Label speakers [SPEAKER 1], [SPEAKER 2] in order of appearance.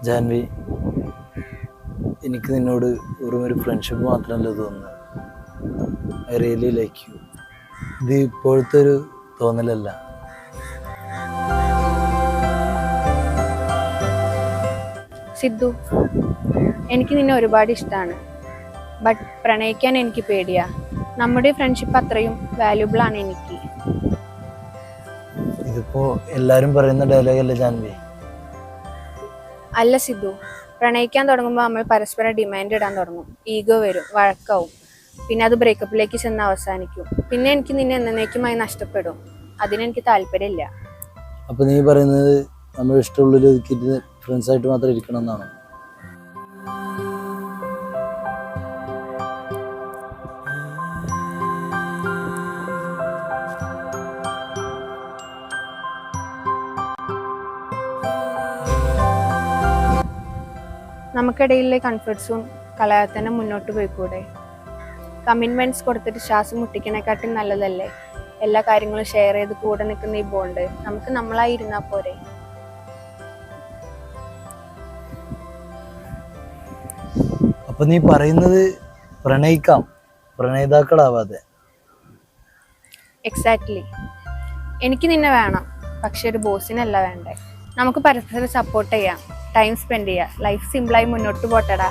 [SPEAKER 1] ജാൻവി, എനിക്ക് നിന്നോട് ഒരു ഫ്രണ്ട്ഷിപ്പ് മാത്രമല്ല തോന്നുന്നത്. I really like you. ഇത് ഇപ്പോഴത്തെ ഒരു തോന്നലല്ല.
[SPEAKER 2] സിദ്ധു, എനിക്ക് നിന്നെ ഒരുപാട് ഇഷ്ടമാണ്. ബട്ട് പ്രണയിക്കാൻ എനിക്ക് പേടിയാ. നമ്മുടെ ഫ്രണ്ട്ഷിപ്പ് അത്രയും വാല്യുബിൾ ആണ് എനിക്ക്.
[SPEAKER 1] ഇതിപ്പോ എല്ലാരും പറയുന്ന ഡയലോഗല്ലേ ജാൻവി?
[SPEAKER 2] അല്ല സിദ്ധു, പ്രണയിക്കാൻ തുടങ്ങുമ്പോൾ നമ്മൾ പരസ്പരം ഡിമാൻഡ് ഇടാൻ തുടങ്ങും. ഈഗോ വരും, വഴക്കാവും, പിന്നെ അത് ബ്രേക്കപ്പിലേക്ക് ചെന്ന് അവസാനിക്കും. പിന്നെ എനിക്ക് നിന്നെ എന്നേക്കുമായി നഷ്ടപ്പെടും. അതിനെനിക്ക് താല്പര്യമില്ല.
[SPEAKER 1] അപ്പൊ നീ പറയുന്നത് നമ്മൾ ഇഷ്ടമുള്ളൊരു ഒതുക്കിയിട്ട് ഫ്രണ്ട്സ് ആയിട്ട് മാത്രം ഇരിക്കണം എന്നാണോ?
[SPEAKER 2] നമുക്കിടയിലെ കംഫർട്ട് സോൺ കളയാതെ തന്നെ മുന്നോട്ട് പോയിക്കൂടെ? കമ്മിറ്റ്മെന്റ്സ് കൊടുത്തിട്ട് ശ്വാസം മുട്ടിക്കണേക്കാട്ടും നല്ലതല്ലേ എല്ലാ കാര്യങ്ങളും ഷെയർ ചെയ്ത് കൂടെ നിൽക്കുന്ന ഈ ബോണ്ട്? നമുക്ക് നമ്മളായി ഇരുന്നാ പോരെ?
[SPEAKER 1] അപ്പൊ നീ പറയുന്നത് പ്രണയിക്കാം, പ്രണയിതാക്കളാവാതെ?
[SPEAKER 2] എക്സാക്ട്ലി. എനിക്ക് നിന്നെ വേണം, പക്ഷെ ഒരു ബോസിനല്ല വേണ്ടേ. നമുക്ക് പരസ്പരം സപ്പോർട്ട് ചെയ്യാം, ടൈം സ്പെൻഡ് ചെയ്യാം, ലൈഫ് സിമ്പിളായി മുന്നോട്ട് പോട്ടടാ.